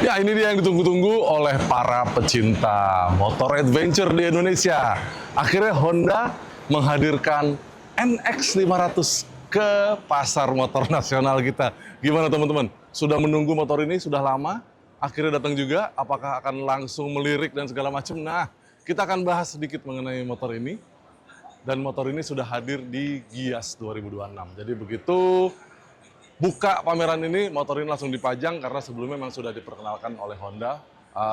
Ya, ini dia yang ditunggu-tunggu oleh para pecinta motor adventure di Indonesia. Akhirnya Honda menghadirkan NX500 ke pasar motor nasional kita. Gimana teman-teman? Sudah menunggu motor ini sudah lama? Akhirnya datang juga. Apakah akan langsung melirik dan segala macam? Nah, kita akan bahas sedikit mengenai motor ini. Dan motor ini sudah hadir di Gias 2026. Jadi begitu buka pameran ini, motor ini langsung dipajang karena sebelumnya memang sudah diperkenalkan oleh Honda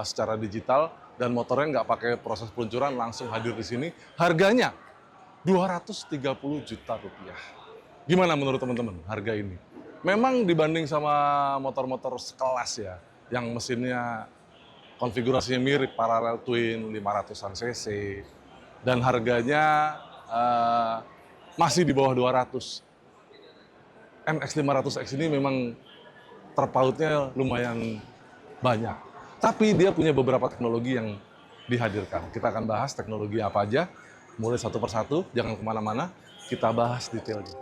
secara digital, dan motornya nggak pakai proses peluncuran, langsung hadir di sini. Harganya 230 juta rupiah. Gimana menurut teman-teman harga ini? Memang dibanding sama motor-motor sekelas ya, yang mesinnya konfigurasinya mirip parallel twin 500-an cc, dan harganya masih di bawah 200. NX500X ini memang terpautnya lumayan banyak. Tapi dia punya beberapa teknologi yang dihadirkan. Kita akan bahas teknologi apa aja, mulai satu persatu, jangan kemana-mana, kita bahas detailnya.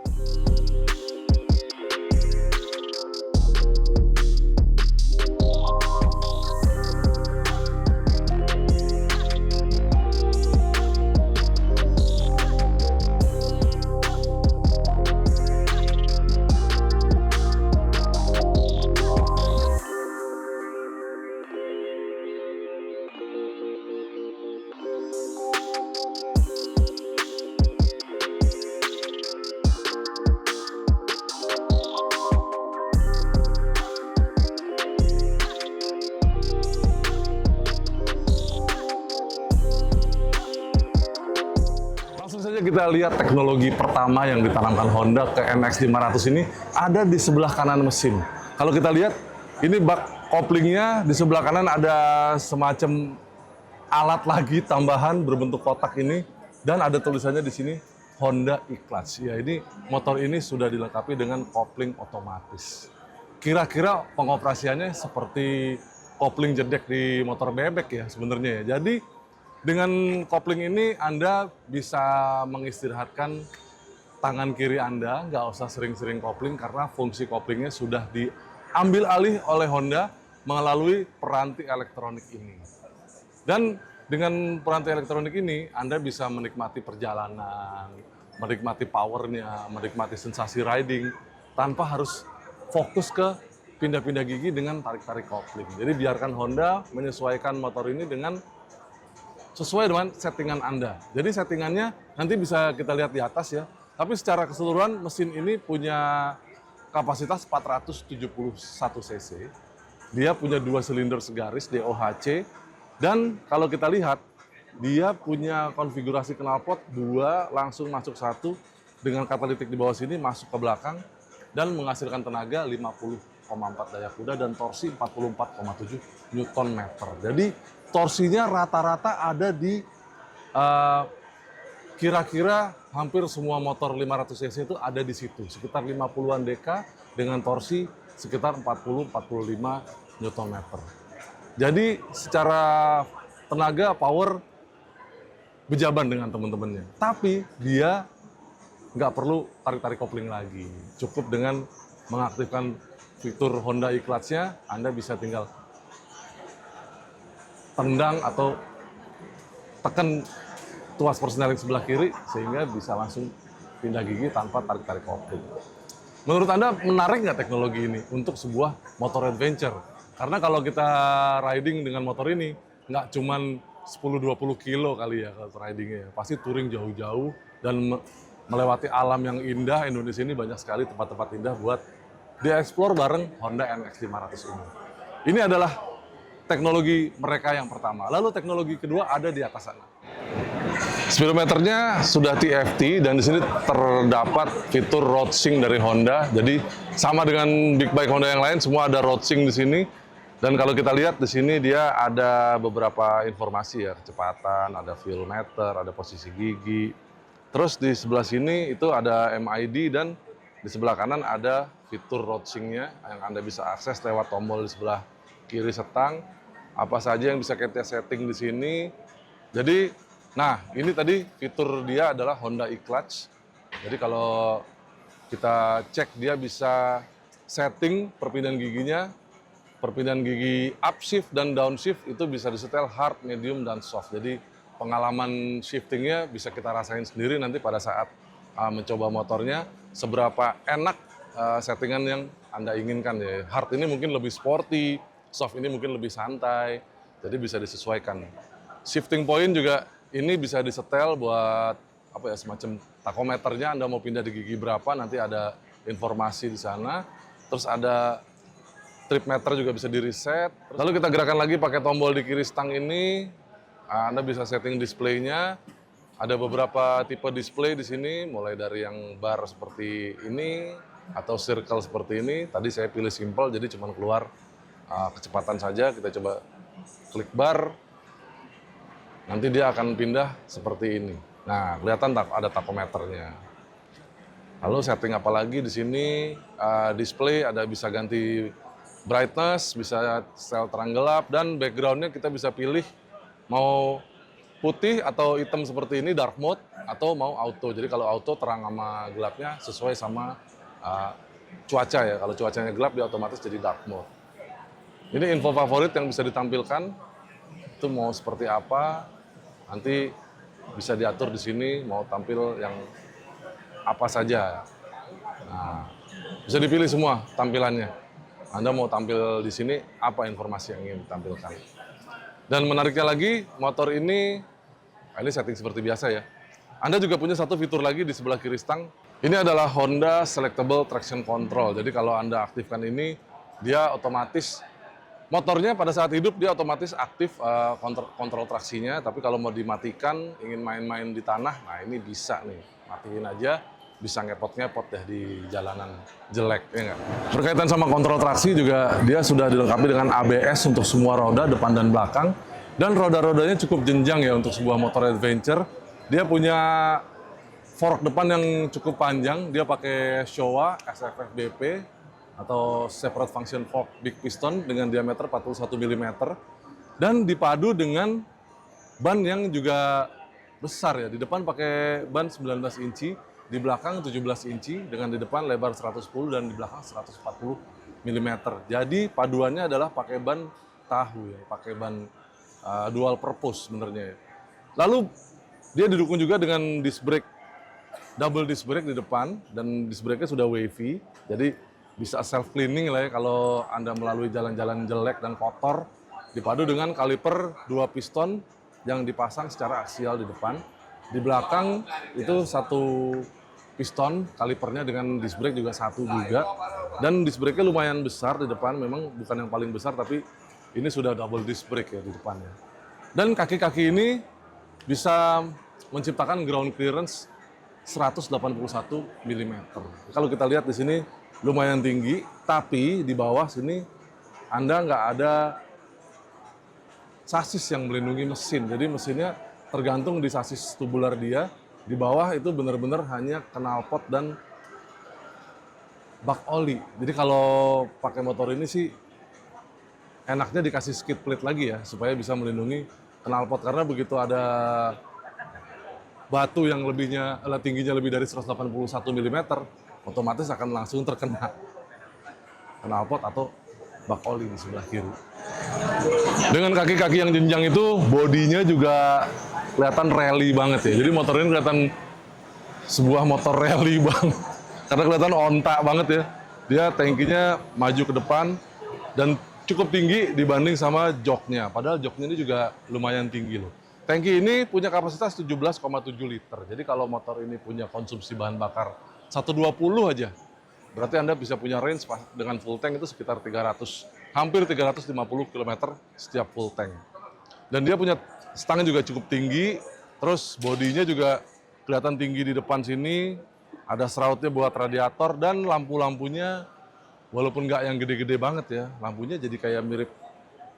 Langsung saja kita lihat teknologi pertama yang ditanamkan Honda ke NX500 ini ada di sebelah kanan mesin. Kalau kita lihat, ini bak koplingnya di sebelah kanan ada semacam alat lagi tambahan berbentuk kotak ini, dan ada tulisannya di sini Honda e-Clutch. Ya, ini motor ini sudah dilengkapi dengan kopling otomatis. Kira-kira pengoperasiannya seperti kopling jedek di motor bebek ya sebenarnya ya. Jadi dengan kopling ini Anda bisa mengistirahatkan tangan kiri Anda, nggak usah sering-sering kopling karena fungsi koplingnya sudah diambil alih oleh Honda melalui peranti elektronik ini. Dan dengan peranti elektronik ini Anda bisa menikmati perjalanan, menikmati powernya, menikmati sensasi riding tanpa harus fokus ke pindah-pindah gigi dengan tarik-tarik kopling. Jadi biarkan Honda menyesuaikan motor ini sesuai dengan settingan Anda. Jadi settingannya nanti bisa kita lihat di atas ya. Tapi secara keseluruhan mesin ini punya kapasitas 471 cc. Dia punya 2 silinder segaris DOHC. Dan kalau kita lihat, dia punya konfigurasi knalpot 2 langsung masuk 1 dengan katalitik di bawah sini masuk ke belakang dan menghasilkan tenaga 50,4 daya kuda dan torsi 44,7 Nm. Jadi torsinya rata-rata ada di kira-kira hampir semua motor 500 cc itu ada di situ, sekitar 50-an dk dengan torsi sekitar 40-45 Nm. Jadi secara tenaga power bejaban dengan teman-temannya. Tapi dia nggak perlu tarik-tarik kopling lagi. Cukup dengan mengaktifkan fitur Honda e-Clutch-nya, Anda bisa tinggal tendang atau tekan tuas persneling sebelah kiri sehingga bisa langsung pindah gigi tanpa tarik-tarik kopling. Menurut Anda menarik nggak teknologi ini untuk sebuah motor adventure? Karena kalau kita riding dengan motor ini nggak cuman 10-20 kilo kali ya kalau ridingnya, pasti touring jauh-jauh dan melewati alam yang indah. Indonesia ini banyak sekali tempat-tempat indah buat dieksplor bareng Honda NX500 ini. Ini adalah teknologi mereka yang pertama. Lalu teknologi kedua ada di atas sana. Speedometernya sudah TFT dan di sini terdapat fitur road sync dari Honda. Jadi sama dengan big bike Honda yang lain, semua ada road sync di sini. Dan kalau kita lihat di sini dia ada beberapa informasi ya, kecepatan, ada fuel meter, ada posisi gigi. Terus di sebelah sini itu ada MID dan di sebelah kanan ada fitur road sync-nya yang Anda bisa akses lewat tombol di sebelah kiri setang. Apa saja yang bisa kita setting di sini. Jadi, nah ini tadi fitur dia adalah Honda e-Clutch. Jadi kalau kita cek dia bisa setting perpindahan giginya perpindahan gigi upshift dan downshift itu bisa disetel hard, medium, dan soft. Jadi pengalaman shiftingnya bisa kita rasain sendiri nanti pada saat mencoba motornya, seberapa enak settingan yang Anda inginkan ya. Hard ini mungkin lebih sporty, soft ini mungkin lebih santai, jadi bisa disesuaikan. Shifting point juga ini bisa disetel buat apa ya, semacam takometernya. Anda mau pindah di gigi berapa, nanti ada informasi di sana. Terus ada trip meter juga bisa di-reset. Lalu kita gerakan lagi pakai tombol di kiri stang ini. Anda bisa setting displaynya. Ada beberapa tipe display di sini, mulai dari yang bar seperti ini atau circle seperti ini. Tadi saya pilih simple, jadi cuma keluar kecepatan saja. Kita coba klik bar. Nanti dia akan pindah seperti ini. Nah, kelihatan ada takometernya. Lalu setting apa lagi di sini? Display ada bisa ganti brightness, bisa setel terang gelap, dan backgroundnya kita bisa pilih mau putih atau hitam seperti ini, dark mode, atau mau auto. Jadi kalau auto terang sama gelapnya sesuai sama cuaca ya. Kalau cuacanya gelap dia otomatis jadi dark mode. Ini info favorit yang bisa ditampilkan. Itu mau seperti apa, nanti bisa diatur di sini mau tampil yang apa saja. Nah, bisa dipilih semua tampilannya. Anda mau tampil di sini, apa informasi yang ingin ditampilkan. Dan menariknya lagi, motor ini setting seperti biasa ya. Anda juga punya satu fitur lagi di sebelah kiri stang. Ini adalah Honda Selectable Traction Control. Jadi kalau Anda aktifkan ini, dia otomatis, motornya pada saat hidup dia otomatis aktif kontrol traksinya. Tapi kalau mau dimatikan, ingin main-main di tanah, nah ini bisa nih. Matiin aja. Bisa ngepot-ngepot deh di jalanan jelek, ya nggak? Berkaitan sama kontrol traksi juga, dia sudah dilengkapi dengan ABS untuk semua roda, depan dan belakang. Dan roda-rodanya cukup jenjang ya untuk sebuah motor adventure. Dia punya fork depan yang cukup panjang, dia pakai Showa SFF BP, atau Separate Function Fork Big Piston dengan diameter 41 mm. Dan dipadu dengan ban yang juga besar ya, di depan pakai ban 19 inci, di belakang 17 inci dengan di depan lebar 110 dan di belakang 140 mm. Jadi paduannya adalah pakai ban tahu ya, pakai ban dual purpose sebenarnya ya. Lalu dia didukung juga dengan disc brake, double disc brake di depan, dan disc brake-nya sudah wavy. Jadi bisa self cleaning lah ya kalau Anda melalui jalan-jalan jelek dan kotor. Dipadu dengan kaliper 2 piston yang dipasang secara aksial di depan. Di belakang itu satu piston, kalipernya dengan disc brake juga satu juga. Dan disc brake-nya lumayan besar di depan, memang bukan yang paling besar, tapi ini sudah double disc brake ya di depannya. Dan kaki-kaki ini bisa menciptakan ground clearance 181 mm. Kalau kita lihat di sini lumayan tinggi, tapi di bawah sini Anda nggak ada sasis yang melindungi mesin. Jadi mesinnya tergantung di sasis tubular dia. Di bawah itu benar-benar hanya knalpot dan bak oli. Jadi kalau pakai motor ini sih enaknya dikasih skid plate lagi ya, supaya bisa melindungi knalpot. Karena begitu ada batu yang tingginya lebih dari 181 mm, otomatis akan langsung terkena knalpot atau bak oli di sebelah kiri. Dengan kaki-kaki yang jenjang itu, bodinya juga kelihatan rally banget ya. Jadi motor ini kelihatan sebuah motor rally banget. Karena kelihatan ontak banget ya. Dia tankinya maju ke depan dan cukup tinggi dibanding sama joknya. Padahal joknya ini juga lumayan tinggi loh. Tangki ini punya kapasitas 17,7 liter. Jadi kalau motor ini punya konsumsi bahan bakar 120 aja, berarti Anda bisa punya range dengan full tank itu sekitar hampir 350 km setiap full tank. Dan dia punya stang juga cukup tinggi, terus bodinya juga kelihatan tinggi di depan sini, ada shroudnya buat radiator, dan lampu-lampunya walaupun nggak yang gede-gede banget ya, lampunya jadi kayak mirip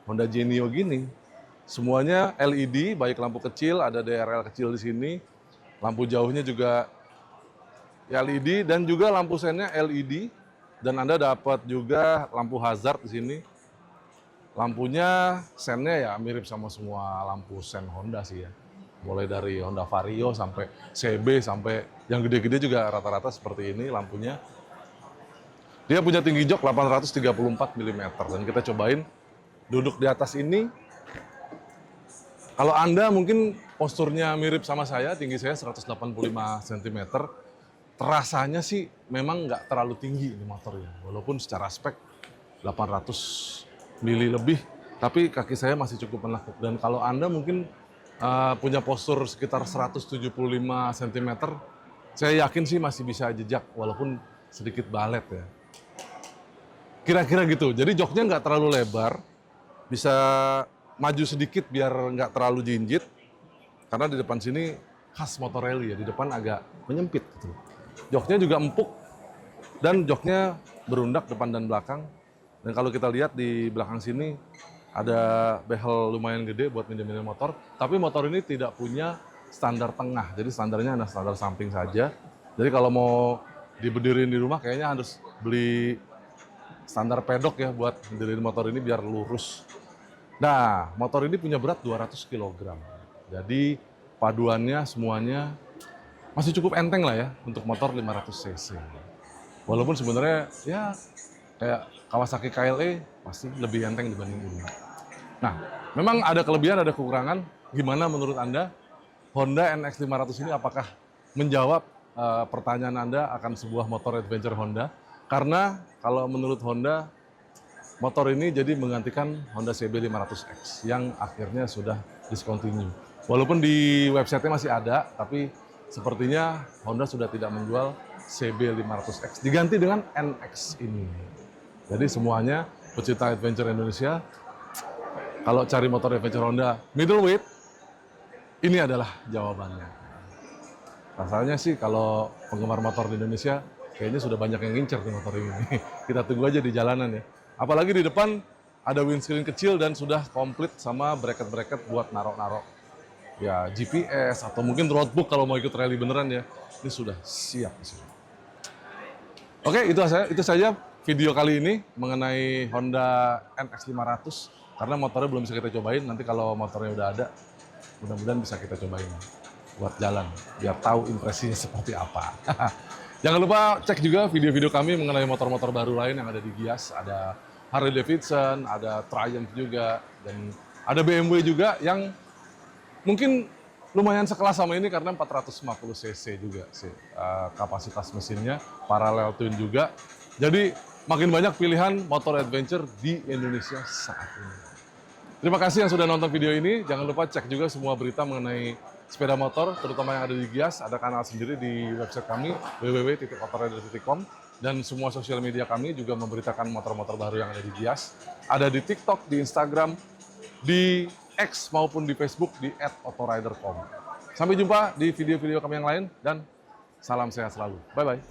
Honda Genio gini. Semuanya LED, baik lampu kecil, ada DRL kecil di sini, lampu jauhnya juga LED, dan juga lampu sennya LED, dan Anda dapat juga lampu hazard di sini. Lampunya sennya ya mirip sama semua lampu sen Honda sih ya. Mulai dari Honda Vario sampai CB sampai yang gede-gede juga rata-rata seperti ini lampunya. Dia punya tinggi jok 834 mm dan kita cobain duduk di atas ini. Kalau Anda mungkin posturnya mirip sama saya, tinggi saya 185 cm, terasanya sih memang nggak terlalu tinggi ini motornya. Walaupun secara spek 800 mili lebih, tapi kaki saya masih cukup menakut. Dan kalau Anda mungkin punya postur sekitar 175 cm, saya yakin sih masih bisa jejak, walaupun sedikit balet ya. Kira-kira gitu, jadi joknya nggak terlalu lebar, bisa maju sedikit biar nggak terlalu jinjit, karena di depan sini khas motor rally ya, di depan agak menyempit gitu. Joknya juga empuk, dan joknya berundak depan dan belakang. Dan kalau kita lihat di belakang sini, ada behel lumayan gede buat minjem-minjem motor, tapi motor ini tidak punya standar tengah, jadi standarnya ada standar samping saja. Jadi kalau mau diberdiriin di rumah, kayaknya harus beli standar pedok ya buat berdiriin motor ini biar lurus. Nah, motor ini punya berat 200 kg. Jadi paduannya semuanya masih cukup enteng lah ya untuk motor 500 cc. Walaupun sebenarnya ya kayak Kawasaki KLE pasti lebih enteng dibanding ini. Nah, memang ada kelebihan, ada kekurangan. Gimana menurut Anda Honda NX500 ini apakah menjawab pertanyaan Anda akan sebuah motor adventure Honda? Karena kalau menurut Honda, motor ini jadi menggantikan Honda CB500X yang akhirnya sudah discontinue. Walaupun di website-nya masih ada, tapi sepertinya Honda sudah tidak menjual CB500X. Diganti dengan NX ini. Jadi semuanya pecinta adventure Indonesia, kalau cari motor adventure Honda middleweight, ini adalah jawabannya. Rasanya sih kalau penggemar motor di Indonesia, kayaknya sudah banyak yang ngincer di motor ini. Kita tunggu aja di jalanan ya. Apalagi di depan ada windscreen kecil dan sudah komplit sama bracket-bracket buat narok-narok. Ya GPS atau mungkin roadbook kalau mau ikut rally beneran ya. Ini sudah siap di sini. Oke, itu saja video kali ini mengenai Honda NX500. Karena motornya belum bisa kita cobain, nanti kalau motornya udah ada, mudah-mudahan bisa kita cobain buat jalan, biar tahu impresinya seperti apa. Jangan lupa cek juga video-video kami mengenai motor-motor baru lain yang ada di Gias. Ada Harley Davidson, ada Triumph juga, dan ada BMW juga yang mungkin lumayan sekelas sama ini karena 450 cc juga sih kapasitas mesinnya, parallel twin juga. Jadi makin banyak pilihan motor adventure di Indonesia saat ini. Terima kasih yang sudah nonton video ini. Jangan lupa cek juga semua berita mengenai sepeda motor, terutama yang ada di Gias. Ada kanal sendiri di website kami, www.otorider.com. Dan semua sosial media kami juga memberitakan motor-motor baru yang ada di Gias. Ada di TikTok, di Instagram, di X maupun di Facebook di @otorider.com. Sampai jumpa di video-video kami yang lain, dan salam sehat selalu. Bye-bye.